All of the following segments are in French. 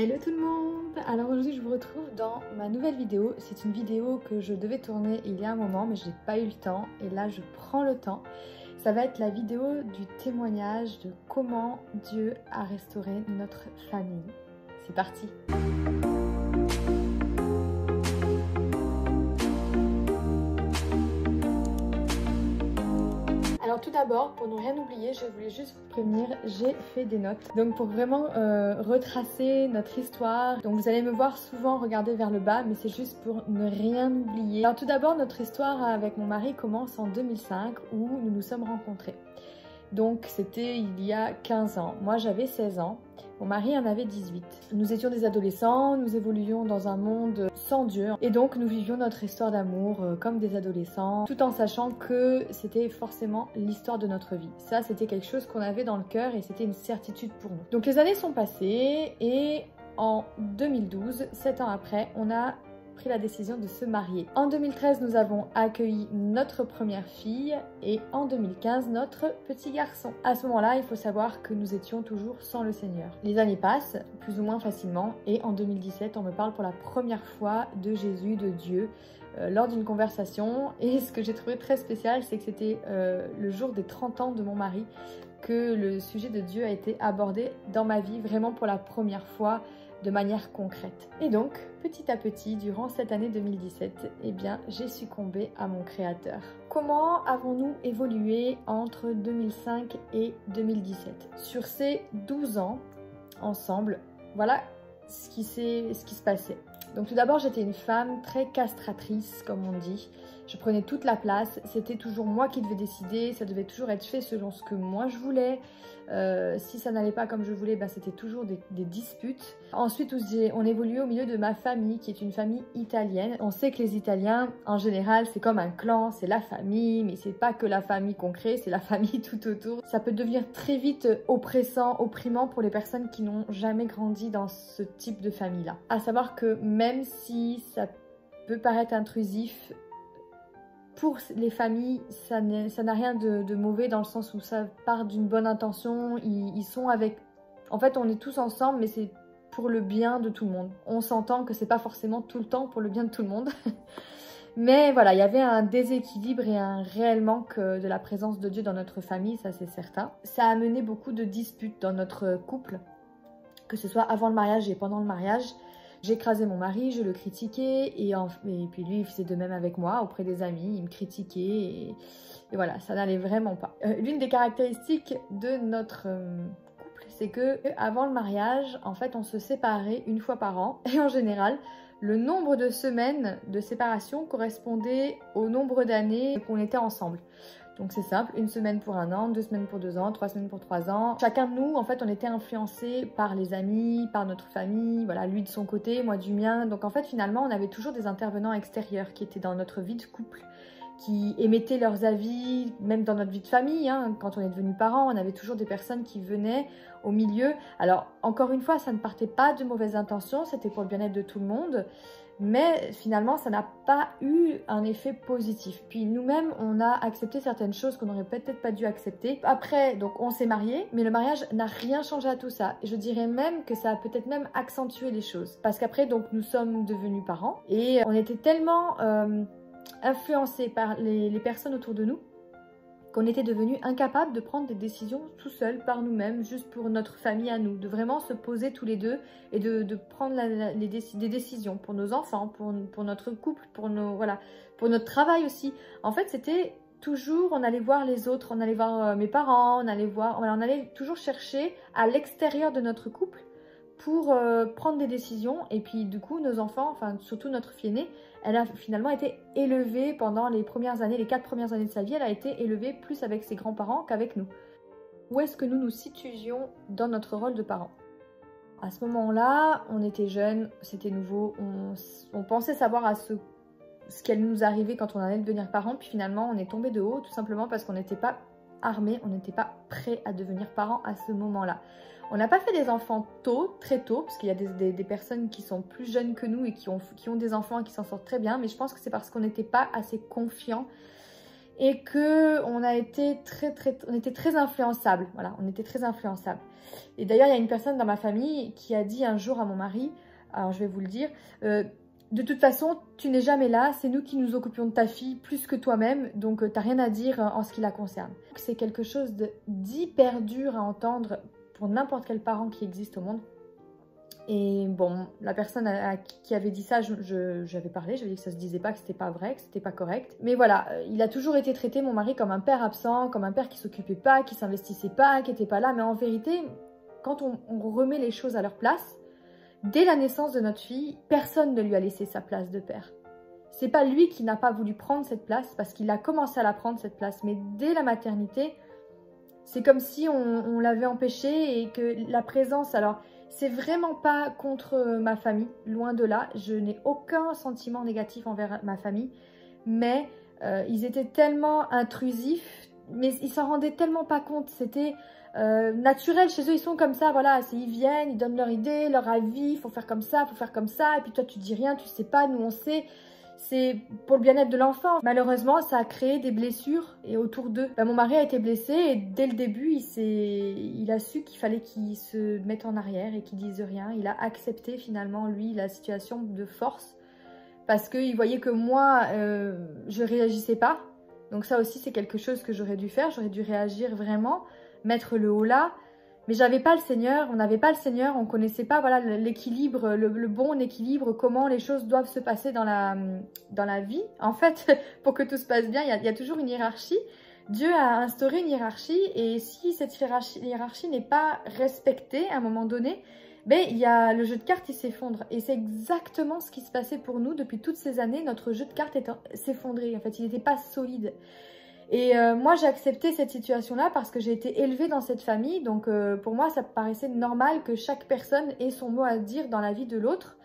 Hello tout le monde! Alors aujourd'hui je vous retrouve dans ma nouvelle vidéo. C'est une vidéo que je devais tourner il y a un moment mais je n'ai pas eu le temps et là je prends le temps. Ça va être la vidéo du témoignage de comment Dieu a restauré notre famille. C'est parti! Alors tout d'abord, pour ne rien oublier, je voulais juste vous prévenir, j'ai fait des notes. Donc pour vraiment retracer notre histoire. Donc vous allez me voir souvent regarder vers le bas, mais c'est juste pour ne rien oublier. Alors tout d'abord, notre histoire avec mon mari commence en 2005 où nous nous sommes rencontrés. Donc c'était il y a 15 ans. Moi j'avais 16 ans, mon mari en avait 18. Nous étions des adolescents, nous évoluions dans un monde sans Dieu. Et donc nous vivions notre histoire d'amour comme des adolescents, tout en sachant que c'était forcément l'histoire de notre vie. Ça c'était quelque chose qu'on avait dans le cœur et c'était une certitude pour nous. Donc les années sont passées et en 2012, 7 ans après, on a pris la décision de se marier. En 2013, nous avons accueilli notre première fille et en 2015, notre petit garçon. À ce moment-là, il faut savoir que nous étions toujours sans le Seigneur. Les années passent, plus ou moins facilement, et en 2017, on me parle pour la première fois de Jésus, de Dieu, lors d'une conversation. Et ce que j'ai trouvé très spécial, c'est que c'était le jour des 30 ans de mon mari que le sujet de Dieu a été abordé dans ma vie, vraiment pour la première fois, de manière concrète. Et donc, petit à petit, durant cette année 2017, eh bien, j'ai succombé à mon créateur. Comment avons-nous évolué entre 2005 et 2017? Sur ces 12 ans, ensemble, voilà ce qui se passait. Donc tout d'abord, j'étais une femme très castratrice, comme on dit. Je prenais toute la place, c'était toujours moi qui devais décider, ça devait toujours être fait selon ce que moi je voulais. Si ça n'allait pas comme je voulais, ben c'était toujours des disputes. Ensuite, on évoluait au milieu de ma famille, qui est une famille italienne. On sait que les Italiens, en général, c'est comme un clan, c'est la famille, mais c'est pas que la famille qu'on crée, c'est la famille tout autour. Ça peut devenir très vite oppressant, opprimant pour les personnes qui n'ont jamais grandi dans ce type de famille-là. À savoir que même si ça peut paraître intrusif, pour les familles, ça n'a rien de mauvais dans le sens où ça part d'une bonne intention. Ils sont avec... En fait, on est tous ensemble, mais c'est pour le bien de tout le monde. On s'entend que c'est pas forcément tout le temps pour le bien de tout le monde. Mais voilà, il y avait un déséquilibre et un réel manque de la présence de Dieu dans notre famille, ça c'est certain. Ça a amené beaucoup de disputes dans notre couple, que ce soit avant le mariage et pendant le mariage. J'écrasais mon mari, je le critiquais et puis lui il faisait de même avec moi auprès des amis, il me critiquait et voilà, ça n'allait vraiment pas. L'une des caractéristiques de notre couple, c'est que avant le mariage, en fait on se séparait une fois par an et en général, le nombre de semaines de séparation correspondait au nombre d'années qu'on était ensemble. Donc c'est simple, 1 semaine pour 1 an, 2 semaines pour 2 ans, 3 semaines pour 3 ans. Chacun de nous, en fait, on était influencés par les amis, par notre famille, voilà, lui de son côté, moi du mien. Donc en fait, finalement, on avait toujours des intervenants extérieurs qui étaient dans notre vie de couple, qui émettaient leurs avis, même dans notre vie de famille, hein. Quand on est devenu parents, on avait toujours des personnes qui venaient au milieu. Alors, encore une fois, ça ne partait pas de mauvaises intentions, c'était pour le bien-être de tout le monde. Mais finalement, ça n'a pas eu un effet positif. Puis nous-mêmes, on a accepté certaines choses qu'on n'aurait peut-être pas dû accepter. Après, donc on s'est mariés, mais le mariage n'a rien changé à tout ça. Et je dirais même que ça a peut-être même accentué les choses. Parce qu'après, donc nous sommes devenus parents et on était tellement influencés par les personnes autour de nous qu'on était devenus incapables de prendre des décisions tout seuls, par nous-mêmes, juste pour notre famille à nous, de vraiment se poser tous les deux et de prendre des décisions pour nos enfants, pour notre couple, pour notre travail aussi. En fait, c'était toujours, on allait voir les autres, on allait voir mes parents, on allait toujours chercher à l'extérieur de notre couple pour prendre des décisions. Et puis du coup, nos enfants, enfin surtout notre fille aînée, elle a finalement été élevée pendant les premières années, les 4 premières années de sa vie, elle a été élevée plus avec ses grands-parents qu'avec nous. Où est-ce que nous nous situions dans notre rôle de parents? À ce moment-là, on était jeunes, c'était nouveau, on pensait savoir ce qui allait nous arriver quand on allait devenir parents, puis finalement on est tombé de haut tout simplement parce qu'on n'était pas armés, on n'était pas prêts à devenir parents à ce moment-là. On n'a pas fait des enfants tôt, très tôt, parce qu'il y a des personnes qui sont plus jeunes que nous et qui ont des enfants et qui s'en sortent très bien, mais je pense que c'est parce qu'on n'était pas assez confiants et que on était très influençables. Voilà, on était très influençables. Et d'ailleurs, il y a une personne dans ma famille qui a dit un jour à mon mari, alors je vais vous le dire, de toute façon, tu n'es jamais là, c'est nous qui nous occupions de ta fille plus que toi-même, donc t'as rien à dire en ce qui la concerne. C'est quelque chose d'hyper dur à entendre pour n'importe quel parent qui existe au monde. Et bon, la personne qui avait dit ça, j'avais parlé, j'avais dit que ça se disait pas, que c'était pas vrai, que c'était pas correct. Mais voilà, il a toujours été traité, mon mari, comme un père absent, comme un père qui s'occupait pas, qui s'investissait pas, qui était pas là. Mais en vérité, quand on remet les choses à leur place, dès la naissance de notre fille, personne ne lui a laissé sa place de père. C'est pas lui qui n'a pas voulu prendre cette place, parce qu'il a commencé à la prendre cette place. Mais dès la maternité, c'est comme si on l'avait empêché et que la présence... Alors, c'est vraiment pas contre ma famille, loin de là. Je n'ai aucun sentiment négatif envers ma famille. Mais ils étaient tellement intrusifs, mais ils s'en rendaient tellement pas compte. C'était... naturel chez eux, ils sont comme ça, voilà, ils viennent, ils donnent leur idée, leur avis, il faut faire comme ça, et puis toi tu dis rien, tu sais pas, nous on sait, c'est pour le bien-être de l'enfant. Malheureusement, ça a créé des blessures et autour d'eux. Mon mari a été blessé et dès le début, il a su qu'il fallait qu'il se mette en arrière et qu'il dise rien. Il a accepté finalement, lui, la situation de force parce qu'il voyait que moi, je réagissais pas. Donc ça aussi, c'est quelque chose que j'aurais dû faire, j'aurais dû réagir vraiment, mettre le haut là, mais j'avais pas le Seigneur, on n'avait pas le Seigneur, on connaissait pas voilà l'équilibre, le bon équilibre, comment les choses doivent se passer dans la vie. En fait, pour que tout se passe bien, il y a toujours une hiérarchie. Dieu a instauré une hiérarchie et si cette hiérarchie n'est pas respectée à un moment donné, ben, il y a le jeu de cartes, il s'effondre. Et c'est exactement ce qui se passait pour nous depuis toutes ces années. Notre jeu de cartes s'effondrait. En fait, il n'était pas solide. Et moi, j'ai accepté cette situation-là parce que j'ai été élevée dans cette famille. Donc, pour moi, ça paraissait normal que chaque personne ait son mot à dire dans la vie de l'autre.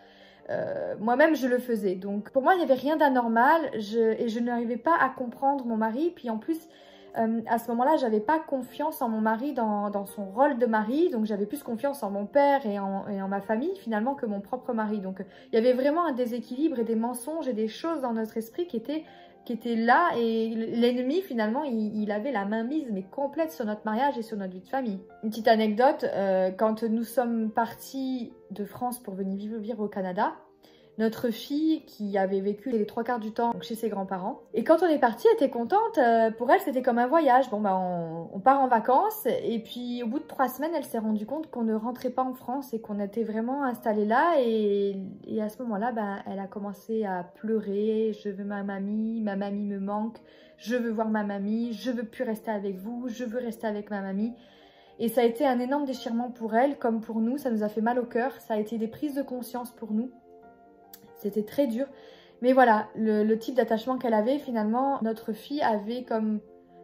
Moi-même, je le faisais. Donc, pour moi, il n'y avait rien d'anormal. Et je n'arrivais pas à comprendre mon mari. Puis en plus, à ce moment-là, j'avais pas confiance en mon mari dans son rôle de mari. Donc, j'avais plus confiance en mon père et en ma famille, finalement, que mon propre mari. Donc, il y avait vraiment un déséquilibre et des mensonges et des choses dans notre esprit qui étaient là, et l'ennemi finalement il avait la mainmise mais complète sur notre mariage et sur notre vie de famille. Une petite anecdote, quand nous sommes partis de France pour venir vivre au Canada, notre fille qui avait vécu les 3/4 du temps chez ses grands-parents, et quand on est parti, elle était contente, pour elle c'était comme un voyage. Bon bah on part en vacances, et puis au bout de 3 semaines elle s'est rendue compte qu'on ne rentrait pas en France et qu'on était vraiment installés là, et à ce moment là bah, elle a commencé à pleurer. Je veux ma mamie me manque, je veux voir ma mamie, je veux plus rester avec vous, je veux rester avec ma mamie. Et ça a été un énorme déchirement pour elle comme pour nous, ça nous a fait mal au cœur, ça a été des prises de conscience pour nous. C'était très dur. Mais voilà, le type d'attachement qu'elle avait, finalement, notre fille avait comme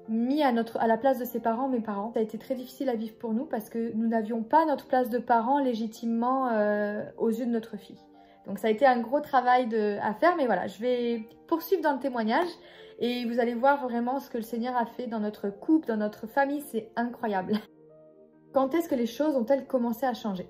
mis à la place de ses parents, mes parents. Ça a été très difficile à vivre pour nous parce que nous n'avions pas notre place de parents légitimement aux yeux de notre fille. Donc ça a été un gros travail à faire. Mais voilà, je vais poursuivre dans le témoignage et vous allez voir vraiment ce que le Seigneur a fait dans notre couple, dans notre famille. C'est incroyable. Quand est-ce que les choses ont-elles commencé à changer ?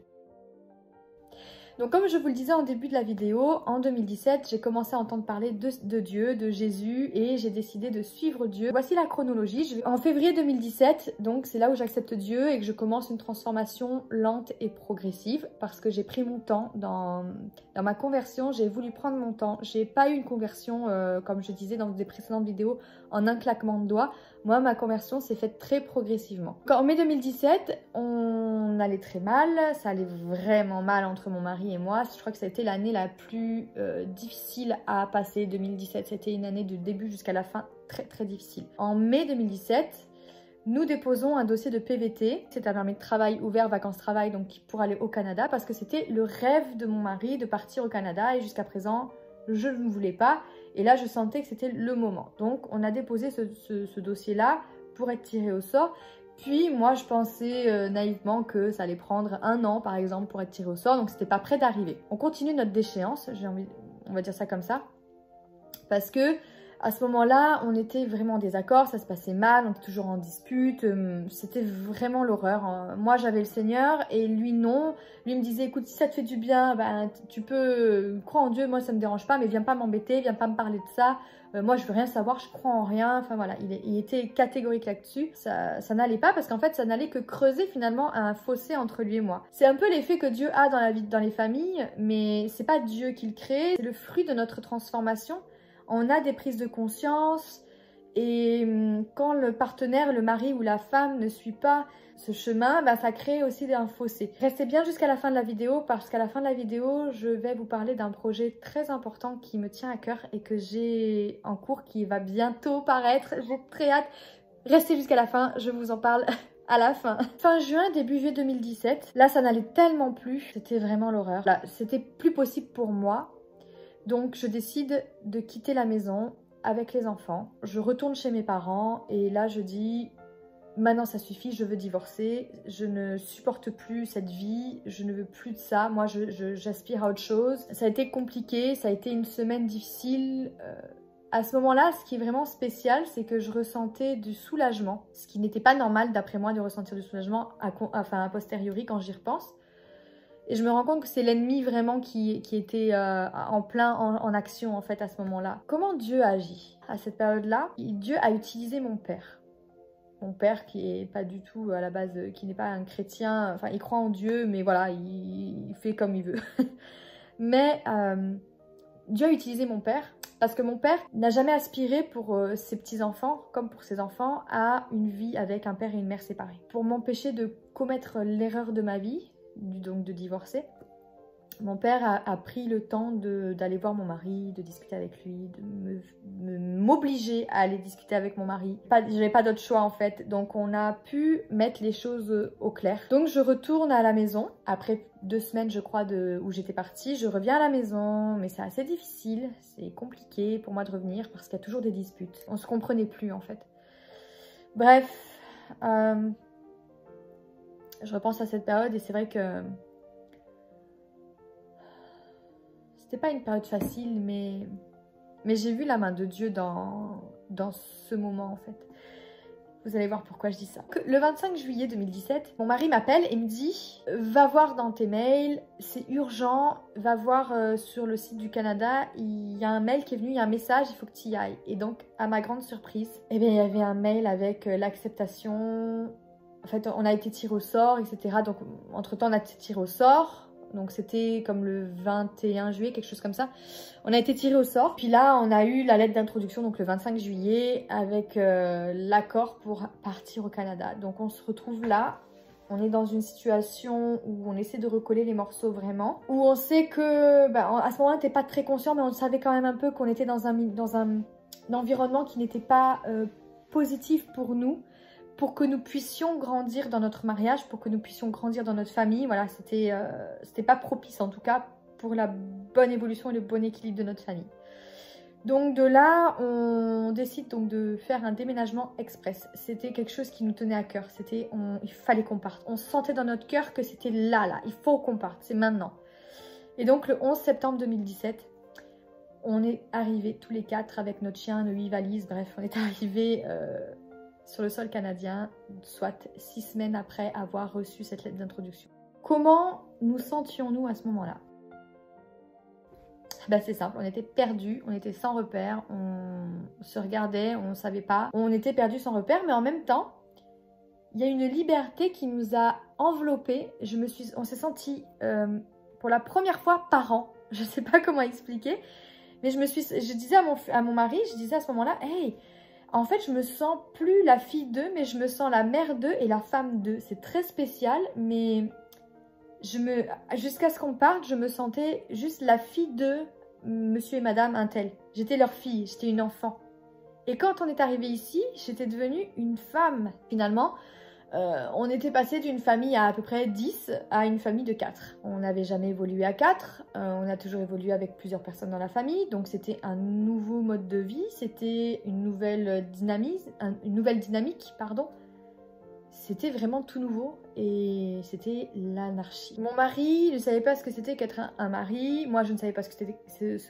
Donc comme je vous le disais en début de la vidéo, en 2017, j'ai commencé à entendre parler de Dieu, de Jésus, et j'ai décidé de suivre Dieu. Voici la chronologie. En février 2017, donc c'est là où j'accepte Dieu et que je commence une transformation lente et progressive parce que j'ai pris mon temps dans ma conversion. J'ai voulu prendre mon temps. J'ai pas eu une conversion, comme je disais dans des précédentes vidéos, en un claquement de doigts. Moi, ma conversion s'est faite très progressivement. En mai 2017, on allait très mal. Ça allait vraiment mal entre mon mari et moi. Je crois que ça a été l'année la plus difficile à passer, 2017. C'était une année de début jusqu'à la fin très très difficile. En mai 2017, nous déposons un dossier de PVT. C'est un permis de travail ouvert, vacances-travail, donc pour aller au Canada, parce que c'était le rêve de mon mari de partir au Canada et jusqu'à présent, je ne voulais pas. Et là, je sentais que c'était le moment. Donc, on a déposé ce dossier-là pour être tiré au sort. Puis, moi, je pensais naïvement que ça allait prendre 1 an, par exemple, pour être tiré au sort. Donc, c'était pas prêt d'arriver. On continue notre déchéance, on va dire ça comme ça. Parce que À ce moment-là, on était vraiment en désaccord, ça se passait mal, on était toujours en dispute, c'était vraiment l'horreur. Moi, j'avais le Seigneur et lui, non. Lui me disait, écoute, si ça te fait du bien, ben, tu peux croire en Dieu, moi, ça me dérange pas, mais viens pas m'embêter, viens pas me parler de ça. Moi, je veux rien savoir, je crois en rien. Enfin, voilà, il était catégorique là-dessus. Ça n'allait pas parce qu'en fait, ça n'allait que creuser finalement un fossé entre lui et moi. C'est un peu l'effet que Dieu a dans la vie, dans les familles, mais c'est pas Dieu qui le crée, c'est le fruit de notre transformation. On a des prises de conscience et quand le partenaire, le mari ou la femme ne suit pas ce chemin, bah, ça crée aussi un fossé. Restez bien jusqu'à la fin de la vidéo parce qu'à la fin de la vidéo, je vais vous parler d'un projet très important qui me tient à cœur et que j'ai en cours qui va bientôt paraître. J'ai très hâte. Restez jusqu'à la fin, je vous en parle à la fin. Fin juin, début juillet 2017, là ça n'allait tellement plus, c'était vraiment l'horreur. Là, c'était plus possible pour moi. Donc je décide de quitter la maison avec les enfants. Je retourne chez mes parents et là je dis maintenant ça suffit, je veux divorcer. Je ne supporte plus cette vie, je ne veux plus de ça. Moi j'aspire à autre chose. Ça a été compliqué, ça a été une semaine difficile. À ce moment-là, ce qui est vraiment spécial, c'est que je ressentais du soulagement. Ce qui n'était pas normal d'après moi de ressentir du soulagement a posteriori quand j'y repense. Et je me rends compte que c'est l'ennemi vraiment qui était en action en fait à ce moment-là. Comment Dieu agit à cette période-là? Dieu a utilisé mon père. Mon père qui est pas du tout à la base, qui n'est pas un chrétien, enfin il croit en Dieu mais voilà, il fait comme il veut. Mais Dieu a utilisé mon père parce que mon père n'a jamais aspiré pour ses petits-enfants, comme pour ses enfants, à une vie avec un père et une mère séparés. Pour m'empêcher de commettre l'erreur de ma vie, donc de divorcer, mon père a pris le temps d'aller voir mon mari, de discuter avec lui, de m'obliger à aller discuter avec mon mari. J'avais pas d'autre choix en fait, donc on a pu mettre les choses au clair. Donc je retourne à la maison, après 2 semaines je crois où j'étais partie, je reviens à la maison, mais c'est assez difficile, c'est compliqué pour moi de revenir parce qu'il y a toujours des disputes. On se comprenait plus en fait. Bref, je repense à cette période et c'est vrai que c'était pas une période facile, mais j'ai vu la main de Dieu dans ce moment en fait. Vous allez voir pourquoi je dis ça. Le 25 juillet 2017, mon mari m'appelle et me dit « Va voir dans tes mails, c'est urgent, va voir sur le site du Canada, il y a un mail qui est venu, il y a un message, il faut que tu y ailles. » Et donc, à ma grande surprise, eh bien, il y avait un mail avec l'acceptation. En fait, on a été tiré au sort, etc. Donc, entre-temps, on a été tiré au sort. Donc c'était comme le 21 juillet, quelque chose comme ça. On a été tiré au sort. Puis là, on a eu la lettre d'introduction, donc le 25 juillet, avec l'accord pour partir au Canada. Donc on se retrouve là. On est dans une situation où on essaie de recoller les morceaux vraiment. Où on sait que, à ce moment-là, on n'était pas très conscient, mais on savait quand même un peu qu'on était dans un environnement qui n'était pas positif pour nous. Pour que nous puissions grandir dans notre mariage, pour que nous puissions grandir dans notre famille. Voilà, c'était pas propice en tout cas pour la bonne évolution et le bon équilibre de notre famille. Donc de là, on décide donc de faire un déménagement express. C'était quelque chose qui nous tenait à cœur. Il fallait qu'on parte. On sentait dans notre cœur que c'était là, il faut qu'on parte, c'est maintenant. Et donc le 11 septembre 2017, on est arrivés tous les 4 avec notre chien, nos 8 valises. Bref, on est arrivés sur le sol canadien, soit 6 semaines après avoir reçu cette lettre d'introduction. Comment nous sentions-nous à ce moment-là? C'est simple, on était perdus, on était sans repère, on se regardait, on ne savait pas. On était perdus sans repère, mais en même temps, il y a une liberté qui nous a enveloppés. On s'est sentis pour la première fois parents. Je ne sais pas comment expliquer, mais je disais à mon mari, je disais à ce moment-là, hey, en fait, je me sens plus la fille d'eux, mais je me sens la mère d'eux et la femme d'eux. C'est très spécial, mais jusqu'à ce qu'on parte, je me sentais juste la fille de monsieur et madame un tel. J'étais leur fille, j'étais une enfant. Et quand on est arrivé ici, j'étais devenue une femme. Finalement, on était passé d'une famille à peu près 10 à une famille de 4. On n'avait jamais évolué à 4, on a toujours évolué avec plusieurs personnes dans la famille, donc c'était un nouveau mode de vie, c'était une nouvelle dynamique, c'était vraiment tout nouveau et c'était l'anarchie. Mon mari ne savait pas ce que c'était qu'être un mari, moi je ne savais pas ce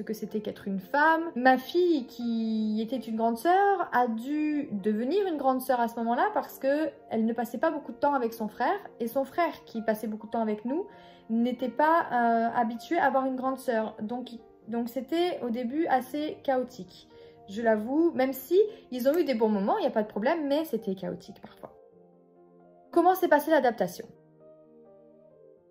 que c'était qu'être une femme. Ma fille qui était une grande sœur a dû devenir une grande sœur à ce moment-là parce qu'elle ne passait pas beaucoup de temps avec son frère et son frère qui passait beaucoup de temps avec nous n'était pas habitué à avoir une grande sœur. Donc c'était au début assez chaotique. Je l'avoue, même si ils ont eu des bons moments, il n'y a pas de problème, mais c'était chaotique parfois. Comment s'est passée l'adaptation?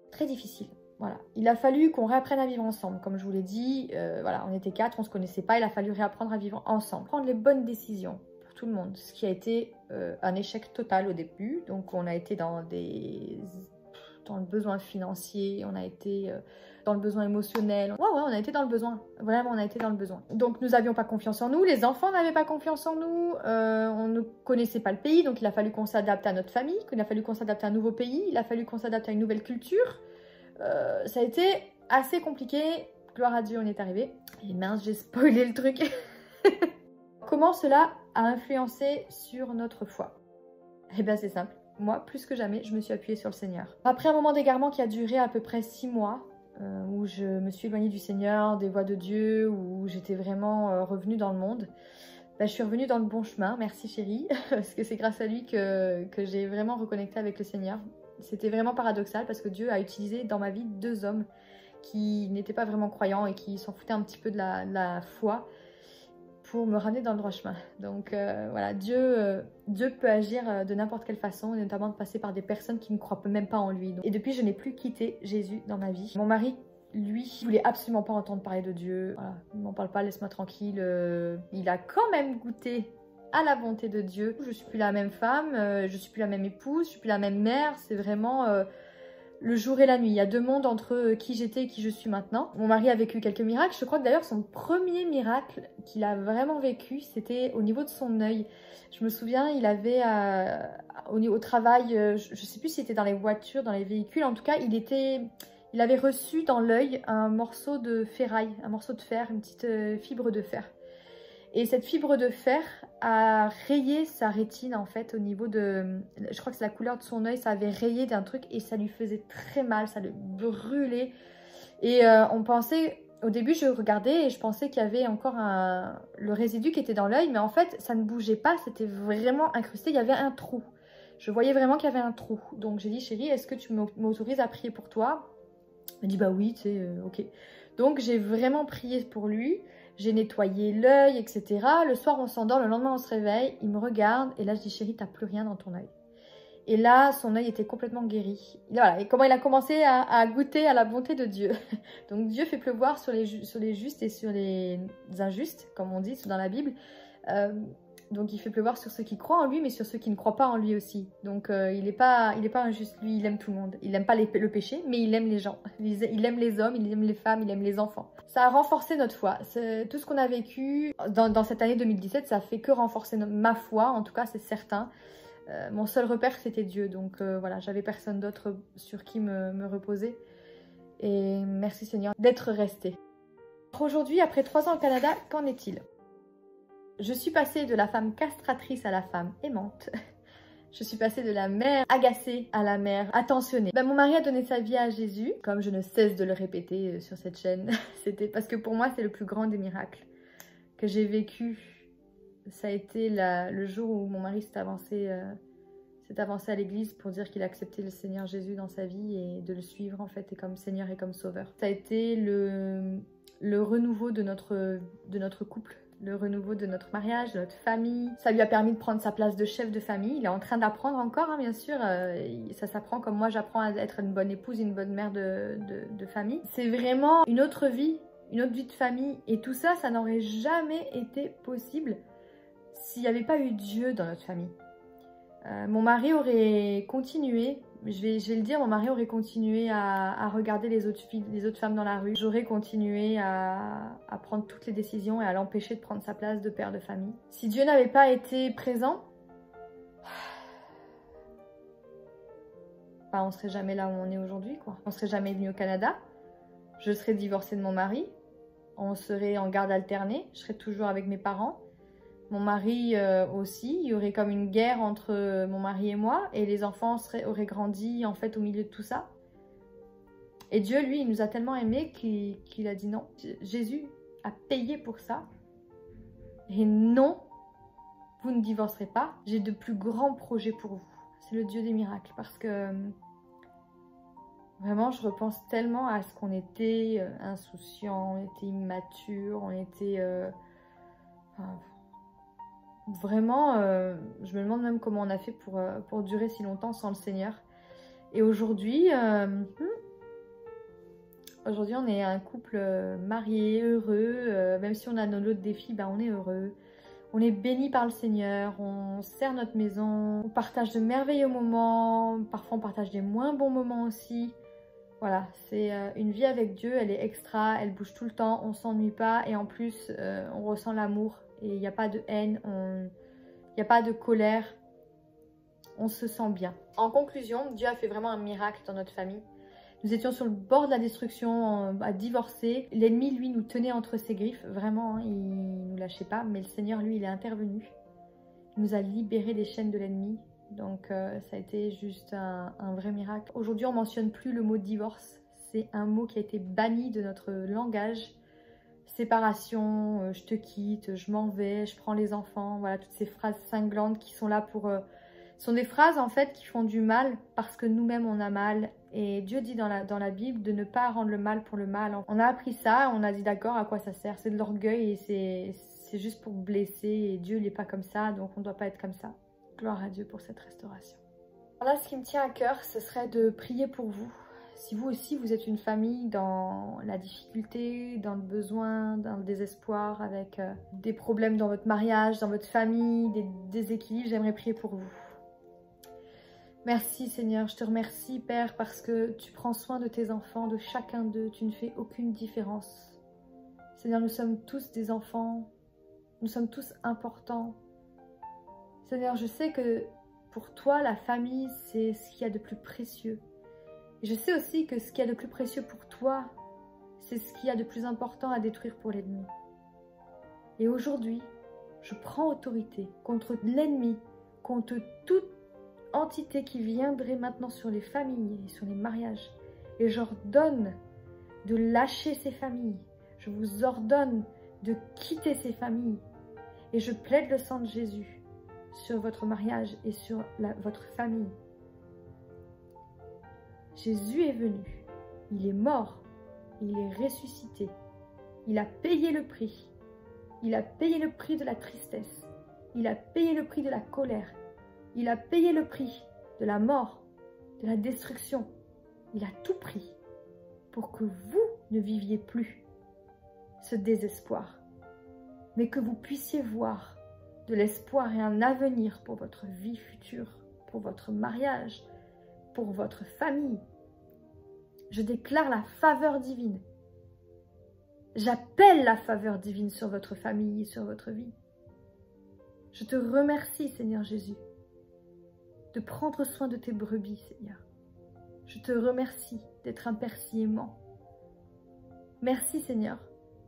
Très difficile. Voilà. Il a fallu qu'on réapprenne à vivre ensemble. Comme je vous l'ai dit, voilà, on était 4, on ne se connaissait pas. Il a fallu réapprendre à vivre ensemble. Prendre les bonnes décisions pour tout le monde. Ce qui a été un échec total au début. Donc on a été dans le besoin financier, on a été dans le besoin émotionnel. Ouais, on a été dans le besoin. Vraiment, on a été dans le besoin. Donc nous n'avions pas confiance en nous. Les enfants n'avaient pas confiance en nous. On ne connaissait pas le pays. Donc il a fallu qu'on s'adapte à notre famille. Il a fallu qu'on s'adapte à un nouveau pays. Il a fallu qu'on s'adapte à une nouvelle culture. Ça a été assez compliqué. Gloire à Dieu, on est arrivé. Et mince, j'ai spoilé le truc. Comment cela a influencé sur notre foi? Eh bien, c'est simple. Moi, plus que jamais, je me suis appuyée sur le Seigneur. Après un moment d'égarement qui a duré à peu près 6 mois, où je me suis éloignée du Seigneur, des voies de Dieu, où j'étais vraiment revenue dans le monde, je suis revenue dans le bon chemin, merci chérie, parce que c'est grâce à lui que j'ai vraiment reconnecté avec le Seigneur. C'était vraiment paradoxal parce que Dieu a utilisé dans ma vie 2 hommes qui n'étaient pas vraiment croyants et qui s'en foutaient un petit peu de la foi pour me ramener dans le droit chemin. Donc voilà, Dieu peut agir de n'importe quelle façon, et notamment de passer par des personnes qui ne croient même pas en lui. Et depuis, je n'ai plus quitté Jésus dans ma vie. Mon mari, lui, voulait absolument pas entendre parler de Dieu. Voilà, ne m'en parle pas, laisse-moi tranquille. Il a quand même goûté à la bonté de Dieu. Je suis plus la même femme, je suis plus la même épouse, je suis plus la même mère. C'est vraiment le jour et la nuit. Il y a 2 mondes entre qui j'étais et qui je suis maintenant. Mon mari a vécu quelques miracles. Je crois que d'ailleurs son premier miracle qu'il a vraiment vécu, c'était au niveau de son œil. Je me souviens, il avait au travail, je ne sais plus si c'était dans les voitures, dans les véhicules. En tout cas, il avait reçu dans l'œil un morceau de ferraille, un morceau de fer, une petite fibre de fer. Et cette fibre de fer a rayé sa rétine en fait au niveau de... Je crois que c'est la couleur de son œil, ça avait rayé d'un truc et ça lui faisait très mal, ça le brûlait. Et on pensait... Au début, je regardais et je pensais qu'il y avait encore le résidu qui était dans l'œil, mais en fait, ça ne bougeait pas, c'était vraiment incrusté, il y avait un trou. Je voyais vraiment qu'il y avait un trou. Donc j'ai dit, chérie, est-ce que tu m'autorises à prier pour toi? Elle m'a dit, bah oui, tu sais, ok. Donc j'ai vraiment prié pour lui. J'ai nettoyé l'œil, etc. Le soir, on s'endort, le lendemain, on se réveille. Il me regarde et là, je dis, chérie, t'as plus rien dans ton œil. Et là, son œil était complètement guéri. Et voilà. Et comment il a commencé à goûter à la bonté de Dieu. Donc, Dieu fait pleuvoir sur les justes et sur les injustes, comme on dit dans la Bible. Donc, il fait pleuvoir sur ceux qui croient en lui, mais sur ceux qui ne croient pas en lui aussi. Donc, il n'est pas injuste. Lui, il aime tout le monde. Il n'aime pas le péché, mais il aime les gens. Il aime les hommes, il aime les femmes, il aime les enfants. Ça a renforcé notre foi. Tout ce qu'on a vécu dans cette année 2017, ça a fait que renforcer ma foi. En tout cas, c'est certain. Mon seul repère, c'était Dieu. Donc, voilà, j'avais personne d'autre sur qui me reposer. Et merci Seigneur d'être resté. Aujourd'hui, après 3 ans au Canada, qu'en est-il ? Je suis passée de la femme castratrice à la femme aimante. Je suis passée de la mère agacée à la mère attentionnée. Mon mari a donné sa vie à Jésus, comme je ne cesse de le répéter sur cette chaîne. C'était parce que pour moi, c'est le plus grand des miracles que j'ai vécu. Ça a été le jour où mon mari s'est avancé à l'église pour dire qu'il a accepté le Seigneur Jésus dans sa vie et de le suivre en fait, et comme Seigneur et comme Sauveur. Ça a été le renouveau de notre couple. Le renouveau de notre mariage, de notre famille. Ça lui a permis de prendre sa place de chef de famille. Il est en train d'apprendre encore, hein, bien sûr. Ça s'apprend comme moi, j'apprends à être une bonne épouse, une bonne mère de famille. C'est vraiment une autre vie de famille. Et tout ça, ça n'aurait jamais été possible s'il n'y avait pas eu Dieu dans notre famille. Mon mari aurait continué, je vais le dire, mon mari aurait continué à regarder les autres femmes dans la rue. J'aurais continué à prendre toutes les décisions et à l'empêcher de prendre sa place de père de famille. Si Dieu n'avait pas été présent, on serait jamais là où on est aujourd'hui, quoi. On serait jamais venu au Canada. Je serais divorcée de mon mari. On serait en garde alternée. Je serais toujours avec mes parents. Mon mari aussi, il y aurait comme une guerre entre mon mari et moi, et les enfants auraient grandi en fait au milieu de tout ça. Et Dieu, lui, il nous a tellement aimés qu'il a dit non. Jésus a payé pour ça. Et non, vous ne divorcerez pas. J'ai de plus grands projets pour vous. C'est le Dieu des miracles, parce que vraiment, je repense tellement à ce qu'on était insouciant, on était immature, on était... vraiment, je me demande même comment on a fait pour durer si longtemps sans le Seigneur. Et aujourd'hui, on est un couple marié, heureux. Même si on a nos lots de défis, ben, on est heureux. On est béni par le Seigneur, on sert notre maison, on partage de merveilleux moments. Parfois, on partage des moins bons moments aussi. Voilà, c'est une vie avec Dieu, elle est extra, elle bouge tout le temps, on s'ennuie pas. Et en plus, on ressent l'amour. Et il n'y a pas de haine, il n'y a pas de colère, on se sent bien. En conclusion, Dieu a fait vraiment un miracle dans notre famille. Nous étions sur le bord de la destruction, à divorcer. L'ennemi, lui, nous tenait entre ses griffes, vraiment, hein, il ne nous lâchait pas. Mais le Seigneur, lui, il est intervenu. Il nous a libérés des chaînes de l'ennemi. Donc ça a été juste un vrai miracle. Aujourd'hui, on ne mentionne plus le mot divorce. C'est un mot qui a été banni de notre langage. Séparation, je te quitte, je m'en vais, je prends les enfants, voilà, toutes ces phrases cinglantes qui sont là pour... sont des phrases en fait qui font du mal parce que nous-mêmes on a mal. Et Dieu dit dans la Bible de ne pas rendre le mal pour le mal. On a appris ça, on a dit d'accord, à quoi ça sert? C'est de l'orgueil et c'est juste pour blesser. Et Dieu il n'est pas comme ça, donc on ne doit pas être comme ça. Gloire à Dieu pour cette restauration. Alors là, ce qui me tient à cœur, ce serait de prier pour vous. Si vous aussi, vous êtes une famille dans la difficulté, dans le besoin, dans le désespoir, avec des problèmes dans votre mariage, dans votre famille, des déséquilibres, j'aimerais prier pour vous. Merci Seigneur, je te remercie Père parce que tu prends soin de tes enfants, de chacun d'eux, tu ne fais aucune différence. Seigneur, nous sommes tous des enfants, nous sommes tous importants. Seigneur, je sais que pour toi, la famille, c'est ce qu'il y a de plus précieux. Et je sais aussi que ce qu'il y a de plus précieux pour toi, c'est ce qu'il y a de plus important à détruire pour l'ennemi. Et aujourd'hui, je prends autorité contre l'ennemi, contre toute entité qui viendrait maintenant sur les familles et sur les mariages. Et j'ordonne de lâcher ces familles. Je vous ordonne de quitter ces familles. Et je plaide le sang de Jésus sur votre mariage et sur votre famille. Jésus est venu, il est mort, il est ressuscité, il a payé le prix. Il a payé le prix de la tristesse, il a payé le prix de la colère, il a payé le prix de la mort, de la destruction. Il a tout pris pour que vous ne viviez plus ce désespoir, mais que vous puissiez voir de l'espoir et un avenir pour votre vie future, pour votre mariage, pour votre famille. Je déclare la faveur divine. J'appelle la faveur divine sur votre famille et sur votre vie. Je te remercie, Seigneur Jésus, de prendre soin de tes brebis, Seigneur. Je te remercie d'être un Père si aimant. Merci, Seigneur,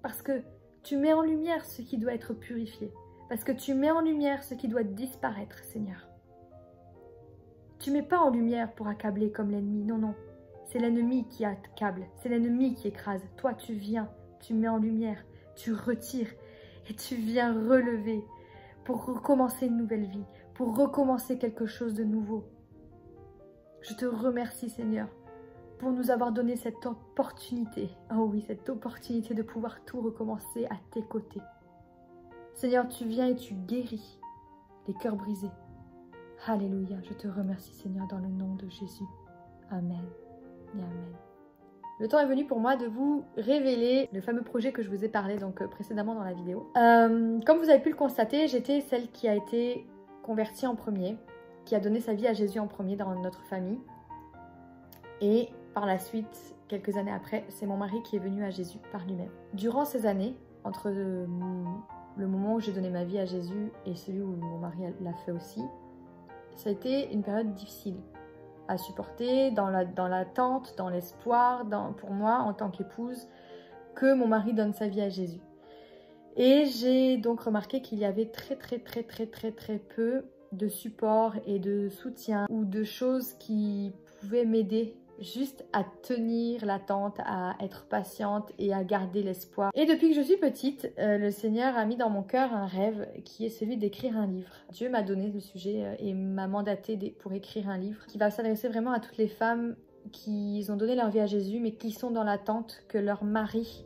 parce que tu mets en lumière ce qui doit être purifié, parce que tu mets en lumière ce qui doit disparaître, Seigneur. Tu ne mets pas en lumière pour accabler comme l'ennemi, non, non. C'est l'ennemi qui accable, c'est l'ennemi qui écrase. Toi, tu viens, tu mets en lumière, tu retires et tu viens relever pour recommencer une nouvelle vie, pour recommencer quelque chose de nouveau. Je te remercie, Seigneur, pour nous avoir donné cette opportunité. Oh oui, cette opportunité de pouvoir tout recommencer à tes côtés. Seigneur, tu viens et tu guéris les cœurs brisés. Alléluia, je te remercie, Seigneur, dans le nom de Jésus. Amen et amen. Le temps est venu pour moi de vous révéler le fameux projet que je vous ai parlé donc précédemment dans la vidéo. Comme vous avez pu le constater, j'étais celle qui a été convertie en premier, qui a donné sa vie à Jésus en premier dans notre famille. Et par la suite, quelques années après, c'est mon mari qui est venu à Jésus par lui-même. Durant ces années, entre le moment où j'ai donné ma vie à Jésus et celui où mon mari l'a fait aussi, ça a été une période difficile à supporter, dans l'attente, dans l'espoir, pour moi en tant qu'épouse, que mon mari donne sa vie à Jésus. Et j'ai donc remarqué qu'il y avait très peu de support et de soutien ou de choses qui pouvaient m'aider juste à tenir l'attente, à être patiente et à garder l'espoir. Et depuis que je suis petite, le Seigneur a mis dans mon cœur un rêve qui est celui d'écrire un livre. Dieu m'a donné le sujet et m'a mandaté pour écrire un livre qui va s'adresser vraiment à toutes les femmes qui ont donné leur vie à Jésus mais qui sont dans l'attente que leur mari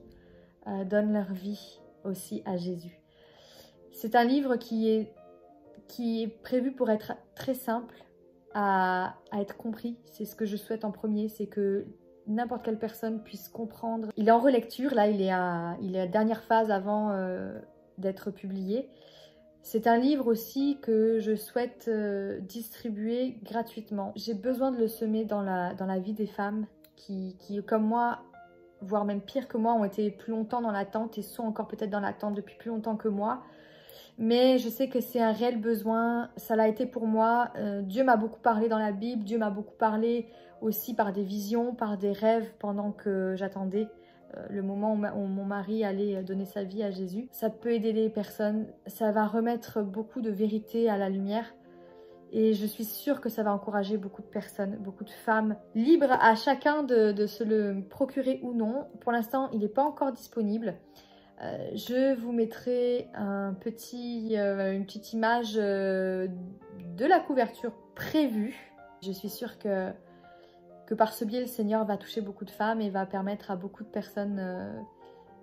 donne leur vie aussi à Jésus. C'est un livre qui est prévu pour être très simple à être compris. C'est ce que je souhaite en premier, c'est que n'importe quelle personne puisse comprendre. Il est en relecture, là il est à la dernière phase avant d'être publié. C'est un livre aussi que je souhaite distribuer gratuitement. J'ai besoin de le semer dans la vie des femmes qui, comme moi, voire même pire que moi, ont été plus longtemps dans l'attente et sont encore peut-être dans l'attente depuis plus longtemps que moi. Mais je sais que c'est un réel besoin, ça l'a été pour moi. Dieu m'a beaucoup parlé dans la Bible, Dieu m'a beaucoup parlé aussi par des visions, par des rêves pendant que j'attendais le moment où mon mari allait donner sa vie à Jésus. Ça peut aider les personnes, ça va remettre beaucoup de vérité à la lumière. Et je suis sûre que ça va encourager beaucoup de personnes, beaucoup de femmes, libres à chacun de se le procurer ou non. Pour l'instant, il n'est pas encore disponible. Je vous mettrai une petite image de la couverture prévue. Je suis sûre que par ce biais, le Seigneur va toucher beaucoup de femmes et va permettre à beaucoup de personnes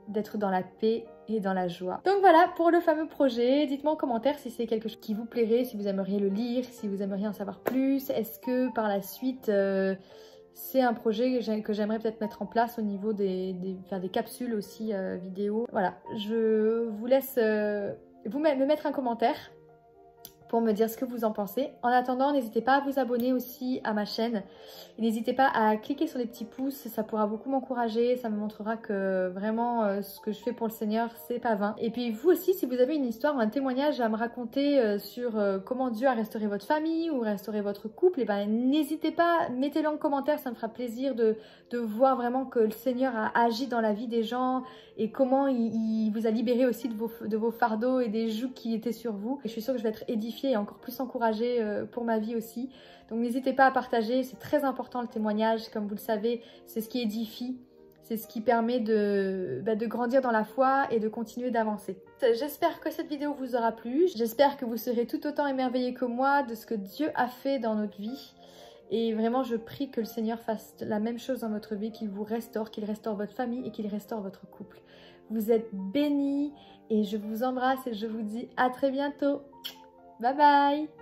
d'être dans la paix et dans la joie. Donc voilà pour le fameux projet. Dites-moi en commentaire si c'est quelque chose qui vous plairait, si vous aimeriez le lire, si vous aimeriez en savoir plus. Est-ce que par la suite... c'est un projet que j'aimerais peut-être mettre en place au niveau faire des capsules aussi vidéo. Voilà, je vous laisse me mettre un commentaire pour me dire ce que vous en pensez. En attendant, n'hésitez pas à vous abonner aussi à ma chaîne. N'hésitez pas à cliquer sur les petits pouces, ça pourra beaucoup m'encourager, ça me montrera que vraiment ce que je fais pour le Seigneur, c'est pas vain. Et puis vous aussi, si vous avez une histoire ou un témoignage à me raconter sur comment Dieu a restauré votre famille ou restauré votre couple, et ben n'hésitez pas, mettez-le en commentaire, ça me fera plaisir de voir vraiment que le Seigneur a agi dans la vie des gens et comment il vous a libéré aussi de vos fardeaux et des jougs qui étaient sur vous. Et je suis sûre que je vais être édifiée et encore plus encouragée pour ma vie aussi. Donc n'hésitez pas à partager, c'est très important le témoignage, comme vous le savez, c'est ce qui édifie, c'est ce qui permet de grandir dans la foi et de continuer d'avancer. J'espère que cette vidéo vous aura plu, j'espère que vous serez tout autant émerveillés que moi de ce que Dieu a fait dans notre vie. Et vraiment, je prie que le Seigneur fasse la même chose dans votre vie, qu'il vous restaure, qu'il restaure votre famille et qu'il restaure votre couple. Vous êtes bénis et je vous embrasse et je vous dis à très bientôt. Bye bye!